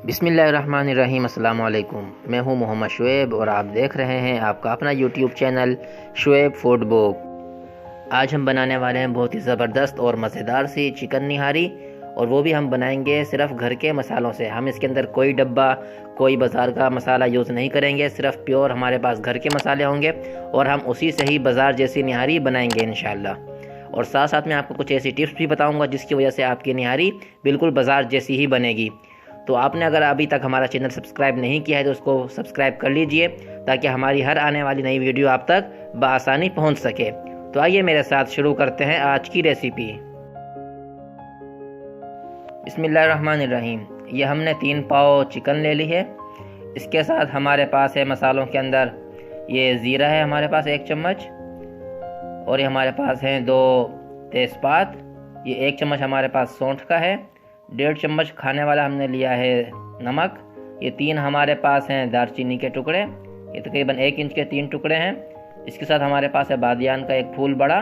बिस्मिल्लाहिर्रहमानिर्रहीम। अस्सलाम वालेकुम। मैं हूं मोहम्मद शुएब और आप देख रहे हैं आपका अपना YouTube channel Shoaib food book. आज हम बनाने वाले हैं बहुत ही ज़बरदस्त और मज़ेदार सी चिकन निहारी, और वो भी हम बनाएंगे सिर्फ घर के मसालों से। हम इसके अंदर कोई डब्बा, कोई बाज़ार का मसाला यूज़ नहीं करेंगे, सिर्फ प्योर हमारे पास घर के मसाले होंगे और हम उसी से ही बाज़ार जैसी निहारी बनाएंगे इंशाल्लाह। और साथ साथ मैं आपको कुछ ऐसी टिप्स भी बताऊंगा जिसकी वजह से आपकी निहारी बिल्कुल बाज़ार जैसी ही बनेगी। तो आपने अगर अभी तक हमारा चैनल सब्सक्राइब नहीं किया है तो उसको सब्सक्राइब कर लीजिए, ताकि हमारी हर आने वाली नई वीडियो आप तक बआसानी पहुंच सके। तो आइए मेरे साथ शुरू करते हैं आज की रेसिपी। बिस्मिल्लाहिर्रहमानिर्रहीम। ये हमने 3 पाव चिकन ले ली है। इसके साथ हमारे पास है मसालों के अंदर ये ज़ीरा है हमारे पास 1 चम्मच, और ये हमारे पास हैं 2 तेज़पात, ये 1 चम्मच हमारे पास सौंठ का है, 1.5 चम्मच खाने वाला हमने लिया है नमक, ये 3 हमारे पास हैं दालचीनी के टुकड़े, ये तकरीबन 1 इंच के 3 टुकड़े हैं। इसके साथ हमारे पास है बादियान का 1 फूल बड़ा,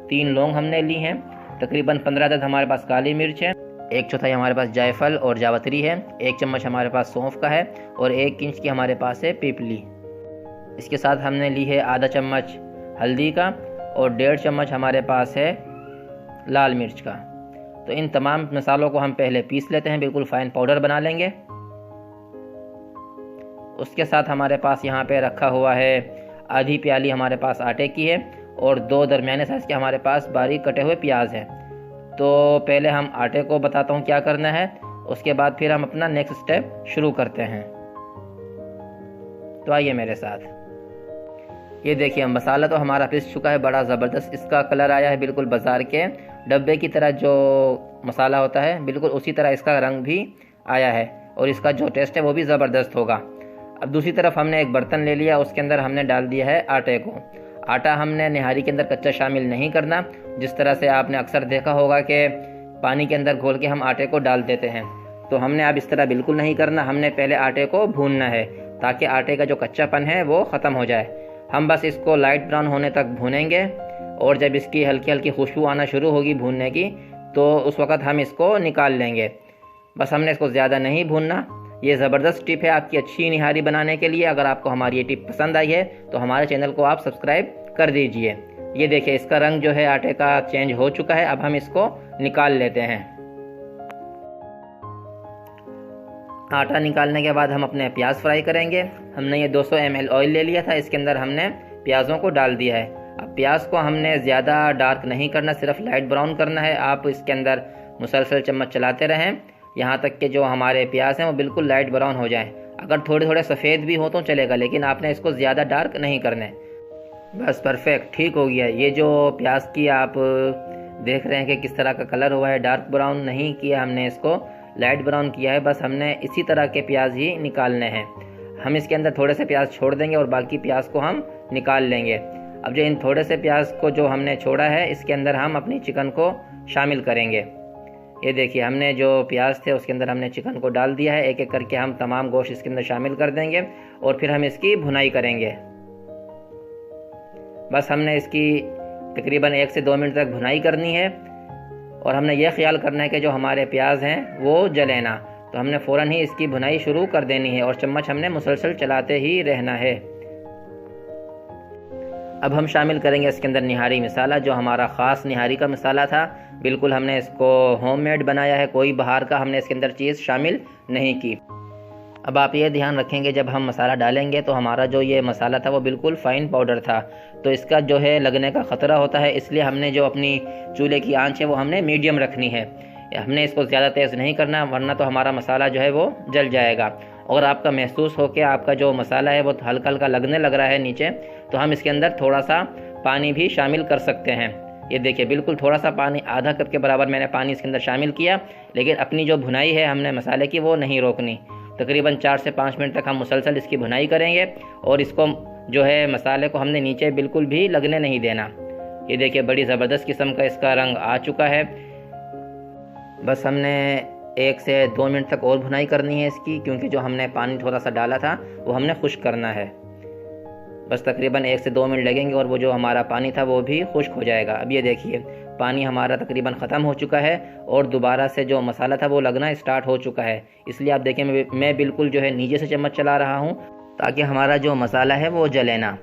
3 लौंग हमने ली हैं, तकरीबन 15 अदद हमारे पास काली मिर्च है, 1/4 हमारे पास जायफल और जावत्री है, 1 चम्मच हमारे पास सौंफ का है और 1 इंच की हमारे पास है पीपली। इसके साथ हमने ली है आधा चम्मच हल्दी का और 1.5 चम्मच हमारे पास है लाल मिर्च का। तो इन तमाम मसालों को हम पहले पीस लेते हैं, बिल्कुल फाइन पाउडर बना लेंगे। उसके साथ हमारे पास यहाँ पे रखा हुआ है आधी प्याली हमारे पास आटे की है और 2 दरमियाने साइज़ के हमारे पास बारीक कटे हुए प्याज हैं। तो पहले हम आटे को बताता हूँ क्या करना है, उसके बाद फिर हम अपना नेक्स्ट स्टेप शुरू करते हैं। तो आइए मेरे साथ। ये देखिए मसाला तो हमारा पिस चुका है, बड़ा ज़बरदस्त इसका कलर आया है, बिल्कुल बाज़ार के डब्बे की तरह जो मसाला होता है बिल्कुल उसी तरह इसका रंग भी आया है, और इसका जो टेस्ट है वो भी ज़बरदस्त होगा। अब दूसरी तरफ हमने एक बर्तन ले लिया, उसके अंदर हमने डाल दिया है आटे को। आटा हमने निहारी के अंदर कच्चा शामिल नहीं करना, जिस तरह से आपने अक्सर देखा होगा कि पानी के अंदर घोल के हम आटे को डाल देते हैं। तो हमने अब इस तरह बिल्कुल नहीं करना, हमने पहले आटे को भूनना है ताकि आटे का जो कच्चापन है वो ख़त्म हो जाए। हम बस इसको लाइट ब्राउन होने तक भूनेंगे, और जब इसकी हल्की हल्की खुशबू आना शुरू होगी भूनने की, तो उस वक़्त हम इसको निकाल लेंगे। बस हमने इसको ज़्यादा नहीं भूनना। ये ज़बरदस्त टिप है आपकी अच्छी निहारी बनाने के लिए। अगर आपको हमारी ये टिप पसंद आई है तो हमारे चैनल को आप सब्सक्राइब कर दीजिए। ये देखिए इसका रंग जो है आटे का चेंज हो चुका है। अब हम इसको निकाल लेते हैं। आटा निकालने के बाद हम अपने प्याज फ्राई करेंगे। हमने ये 200 ml ऑयल ले लिया था, इसके अंदर हमने प्याज़ों को डाल दिया है। अब प्याज को हमने ज़्यादा डार्क नहीं करना, सिर्फ लाइट ब्राउन करना है। आप इसके अंदर मुसलसल चम्मच चलाते रहें यहाँ तक कि जो हमारे प्याज हैं वो बिल्कुल लाइट ब्राउन हो जाएं। अगर थोड़े थोड़े सफ़ेद भी हो तो चलेगा, लेकिन आपने इसको ज़्यादा डार्क नहीं करने। बस परफेक्ट ठीक हो गया। ये जो प्याज की आप देख रहे हैं कि किस तरह का कलर हुआ है, डार्क ब्राउन नहीं किया हमने, इसको लाइट ब्राउन किया है। बस हमने इसी तरह के प्याज ही निकालने हैं। हम इसके अंदर थोड़े से प्याज छोड़ देंगे और बाकी प्याज को हम निकाल लेंगे। अब जो इन थोड़े से प्याज को जो हमने छोड़ा है इसके अंदर हम अपनी चिकन को शामिल करेंगे। ये देखिए हमने जो प्याज थे उसके अंदर हमने चिकन को डाल दिया है। एक एक करके हम तमाम गोश्त इसके अंदर शामिल कर देंगे और फिर हम इसकी भुनाई करेंगे। बस हमने इसकी तकरीबन 1 से 2 मिनट तक भुनाई करनी है, और हमने ये ख्याल करना है कि जो हमारे प्याज हैं वो जले ना। तो हमने फ़ौरन ही इसकी भुनाई शुरू कर देनी है और चम्मच हमने मुसलसल चलाते ही रहना है। अब हम शामिल करेंगे इसके अंदर निहारी मसाला, जो हमारा ख़ास निहारी का मसाला था। बिल्कुल हमने इसको होममेड बनाया है, कोई बाहर का हमने इसके अंदर चीज़ शामिल नहीं की। अब आप ये ध्यान रखेंगे जब हम मसाला डालेंगे तो हमारा जो ये मसाला था वो बिल्कुल फ़ाइन पाउडर था, तो इसका जो है लगने का ख़तरा होता है। इसलिए हमने जो अपनी चूल्हे की आंच है वो हमने मीडियम रखनी है। हमने इसको ज़्यादा तेज़ नहीं करना, वरना तो हमारा मसाला जो है वो जल जाएगा। और आपका महसूस हो कि आपका जो मसाला है वो हल्का हल्का लगने लग रहा है नीचे, तो हम इसके अंदर थोड़ा सा पानी भी शामिल कर सकते हैं। ये देखिए बिल्कुल थोड़ा सा पानी, आधा कप के बराबर मैंने पानी इसके अंदर शामिल किया, लेकिन अपनी जो भुनाई है हमने मसाले की वो नहीं रोकनी। तकरीबन 4 से 5 मिनट तक हम मुसलसल इसकी भुनाई करेंगे, और इसको जो है मसाले को हमने नीचे बिल्कुल भी लगने नहीं देना। ये देखिए बड़ी ज़बरदस्त किस्म का इसका रंग आ चुका है। बस हमने 1 से 2 मिनट तक और भुनाई करनी है इसकी, क्योंकि जो हमने पानी थोड़ा सा डाला था वो हमने खुश्क करना है। बस तकरीबन 1 से 2 मिनट लगेंगे और वो जो हमारा पानी था वो भी खुश्क हो जाएगा। अब ये देखिए पानी हमारा तकरीबन ख़त्म हो चुका है और दोबारा से जो मसाला था वो लगना स्टार्ट हो चुका है। इसलिए आप देखें मैं बिल्कुल जो है नीचे से चम्मच चला रहा हूँ ताकि हमारा जो मसाला है वो जले ना।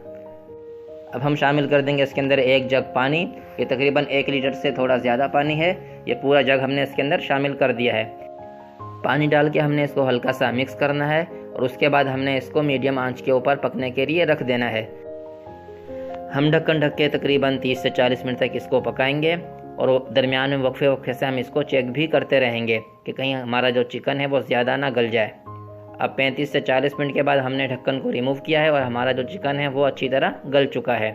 अब हम शामिल कर देंगे इसके अंदर 1 जग पानी। ये तकरीबन 1 लीटर से थोड़ा ज़्यादा पानी है। ये पूरा जग हमने इसके अंदर शामिल कर दिया है। पानी डाल के हमने इसको हल्का सा मिक्स करना है और उसके बाद हमने इसको मीडियम आंच के ऊपर पकने के लिए रख देना है। हम ढक्कन ढक के तकरीबन 30 से 40 मिनट तक इसको पकाएंगे और दरमियान में वक्फे से हम इसको चेक भी करते रहेंगे कि कहीं हमारा जो चिकन है वो ज़्यादा ना गल जाए। अब 35 से 40 मिनट के बाद हमने ढक्कन को रिमूव किया है और हमारा जो चिकन है वो अच्छी तरह गल चुका है।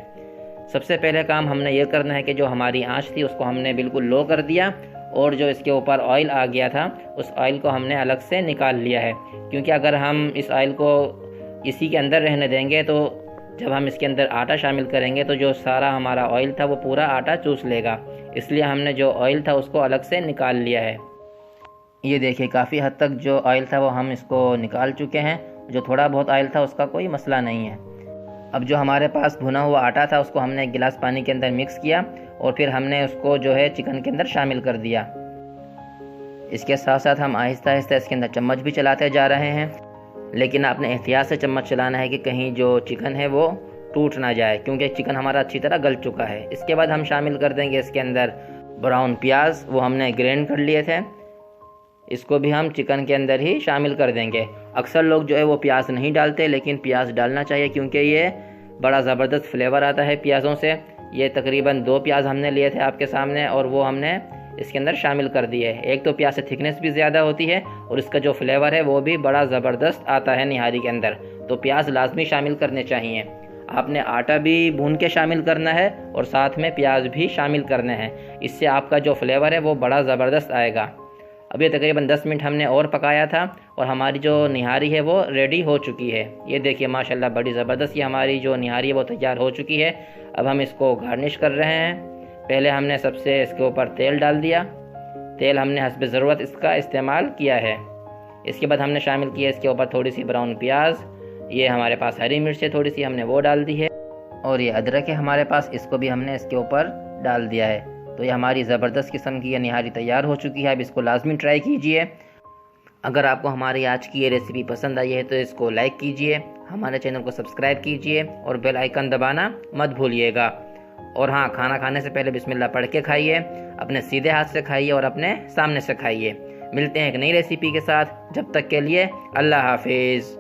सबसे पहले काम हमने ये करना है कि जो हमारी आंच थी उसको हमने बिल्कुल लो कर दिया और जो इसके ऊपर ऑयल आ गया था उस ऑयल को हमने अलग से निकाल लिया है, क्योंकि अगर हम इस ऑयल को इसी के अंदर रहने देंगे तो जब हम इसके अंदर आटा शामिल करेंगे तो जो सारा हमारा ऑयल था वो पूरा आटा चूस लेगा। इसलिए हमने जो ऑयल था उसको अलग से निकाल लिया है। ये देखिए काफ़ी हद तक जो ऑयल था वो हम इसको निकाल चुके हैं। जो थोड़ा बहुत ऑयल था उसका कोई मसला नहीं है। अब जो हमारे पास भुना हुआ आटा था उसको हमने 1 गिलास पानी के अंदर मिक्स किया और फिर हमने उसको जो है चिकन के अंदर शामिल कर दिया। इसके साथ साथ हम आहिस्ता आहिस्ता इसके अंदर चम्मच भी चलाते जा रहे हैं, लेकिन आपने एहतियात से चम्मच चलाना है कि कहीं जो चिकन है वो टूट ना जाए, क्योंकि चिकन हमारा अच्छी तरह गल चुका है। इसके बाद हम शामिल कर देंगे इसके अंदर ब्राउन प्याज, वो हमने ग्राइंड कर लिए थे। इसको भी हम चिकन के अंदर ही शामिल कर देंगे। अक्सर लोग जो है वो प्याज नहीं डालते, लेकिन प्याज डालना चाहिए क्योंकि ये बड़ा ज़बरदस्त फ्लेवर आता है प्याज़ों से। ये तकरीबन 2 प्याज हमने लिए थे आपके सामने और वो हमने इसके अंदर शामिल कर दिए। एक तो प्याज से थिकनेस भी ज़्यादा होती है और इसका जो फ्लेवर है वो भी बड़ा ज़बरदस्त आता है निहारी के अंदर, तो प्याज लाजमी शामिल करने चाहिए। आपने आटा भी भून के शामिल करना है और साथ में प्याज भी शामिल करने हैं, इससे आपका जो फ्लेवर है वो बड़ा ज़बरदस्त आएगा। अब ये तकरीबन 10 मिनट हमने और पकाया था और हमारी जो निहारी है वो रेडी हो चुकी है। ये देखिए माशाल्लाह बड़ी ज़बरदस्त ये हमारी जो निहारी है वो तैयार हो चुकी है। अब हम इसको गार्निश कर रहे हैं। पहले हमने सबसे इसके ऊपर तेल डाल दिया। तेल हमने हस्ब ज़रूरत इसका इस्तेमाल किया है। इसके बाद हमने शामिल किया इसके ऊपर थोड़ी सी ब्राउन प्याज, ये हमारे पास हरी मिर्च है थोड़ी सी, हमने वो डाल दी है और ये अदरक है हमारे पास, इसको भी हमने इसके ऊपर डाल दिया है। तो ये हमारी ज़बरदस्त किस्म की ये निहारी तैयार हो चुकी है। अब इसको लाजमी ट्राई कीजिए। अगर आपको हमारी आज की ये रेसिपी पसंद आई है तो इसको लाइक कीजिए, हमारे चैनल को सब्सक्राइब कीजिए और बेल आइकन दबाना मत भूलिएगा। और हाँ, खाना खाने से पहले बिस्मिल्लाह पढ़ के खाइए, अपने सीधे हाथ से खाइए और अपने सामने से खाइए। मिलते हैं एक नई रेसिपी के साथ, जब तक के लिए अल्लाह हाफिज़।